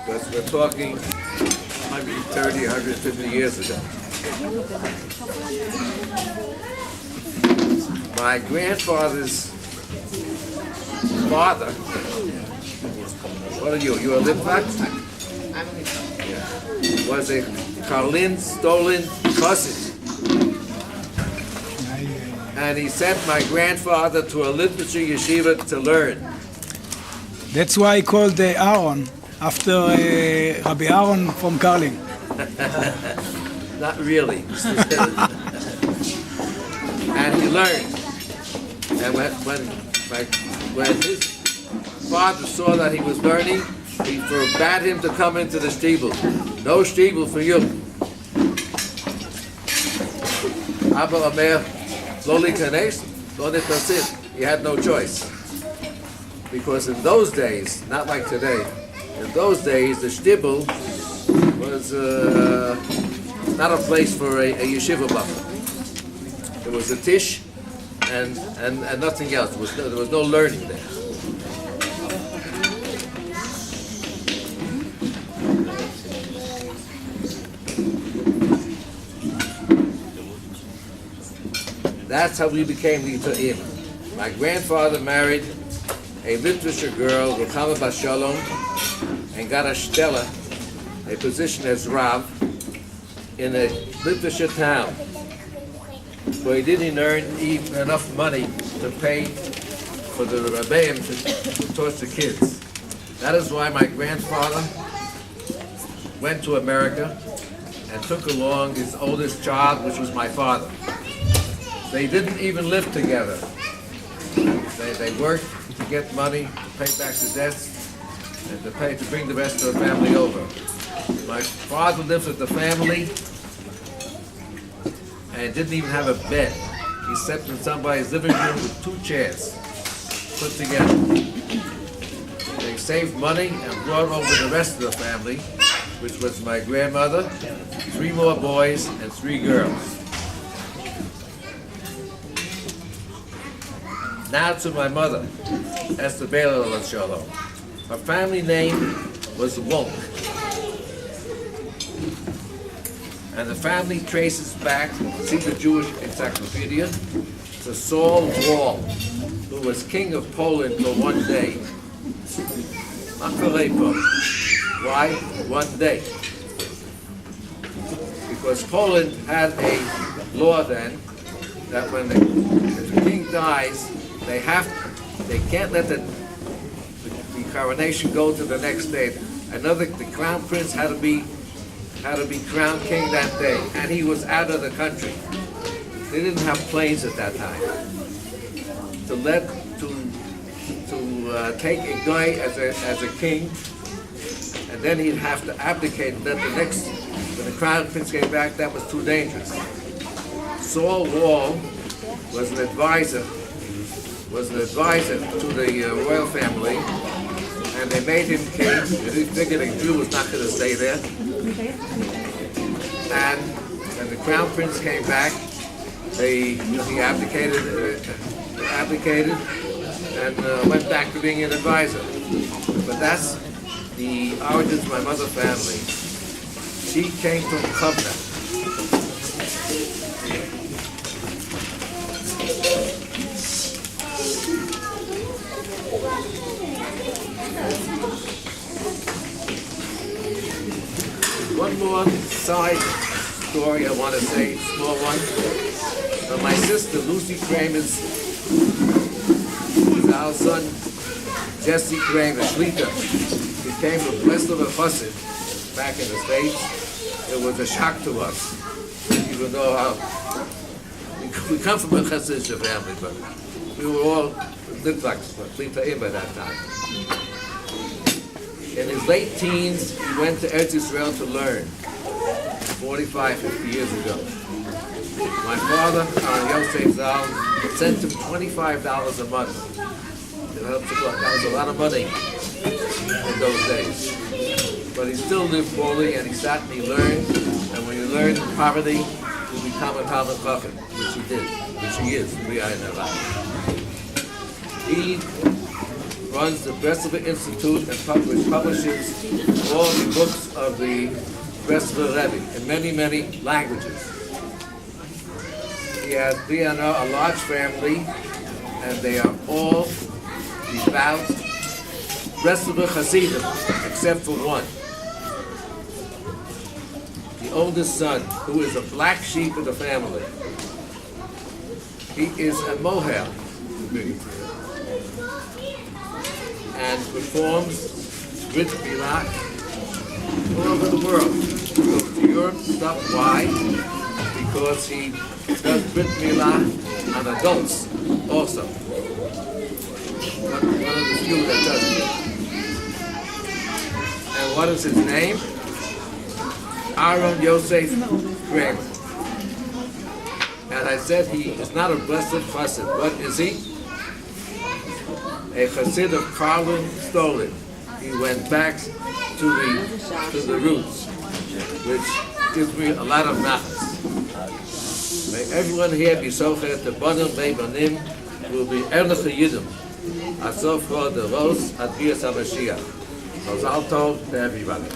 Because we're talking 130, 150 years ago. My grandfather's father, what are you? You're a Litvak? I'm a Litvak. Was a Karlin Stolin Chassid. And he sent my grandfather to a literature yeshiva to learn. That's why I called Aaron after Rabbi Aaron from Karlin. Not really. And he learned. And when his father saw that he was learning, he forbade him to come into the shtibel. No shtibel for you. Abba Omer, lo likanes, lo nitasin. He had no choice. Because in those days, not like today, in those days the shtibel was not a place for a yeshiva buffer. It was a tish and nothing else. There was no learning there. That's how we became Lita'im. My grandfather married a literature girl, Ruchama Bas Shalom, and got a shtella, a position as Rav, in a literature town, where he didn't earn even enough money to pay for the rabbeim to teach the kids. That is why my grandfather went to America and took along his oldest child, which was my father. They didn't even live together. They worked to get money, to pay back the debts, and to bring the rest of the family over. My father lived with the family and didn't even have a bed. He slept in somebody's living room with 2 chairs put together. They saved money and brought over the rest of the family, which was my grandmother, 3 more boys, and 3 girls. Now to my mother, Esther Bela Shalom. Her family name was Wonk. And the family traces back, see the Jewish encyclopedia, to Saul Wall, who was king of Poland for 1 day. Why? 1 day. Because Poland had a law then that when if the king dies, they can't let the coronation go to the next day. The crown prince had to be crowned king that day, and he was out of the country. They didn't have planes at that time. To take a guy as a king, and then he'd have to abdicate. When the crown prince came back, that was too dangerous. Saul Wall was an advisor to the royal family, and they made him king. They figured a Jew was not going to stay there. And when the crown prince came back, he abdicated and went back to being an advisor. But that's the origins of my mother's family. She came from Kovna. One more side story I want to say, small one. My sister Lucy Kramer's our son Jesse Kramer, Shlita, became a Breslover Chassid back in the States. It was a shock to us, even though we come from a Chassidish family, but we were all Litvaks, Shlita by that time. In his late teens, he went to Eretz Yisrael to learn, 45, 50 years ago. My father, Yosef Zal, sent him $25 a month. That was a lot of money in those days. But he still lived poorly, and he sat and he learned. And when you learn in poverty, you become a Talmud Chacham, which he did, which he is. We are in that life. He runs the Breslov Institute and publishes all the books of the Breslov Rebbe in many, many languages. They are a large family, and they are all devout Breslov Hasidim, except for one. The oldest son, who is a black sheep of the family. He is a mohel and performs Brit Milah all over the world. He goes to Europe, stuff. Why? Because he does Brit Milah on adults also. One of the few that does it. And what is his name? Aaron Yosef Kramer. And I said he is not a blessed chassid. What is he? A chassid of Karlin Stolin. He went back to the roots, which gives me a lot of nachas. May everyone here be socher to banim banim will be erlich yidim. Asof for the rose at Bias HaMashiach. Mazal tov to everybody.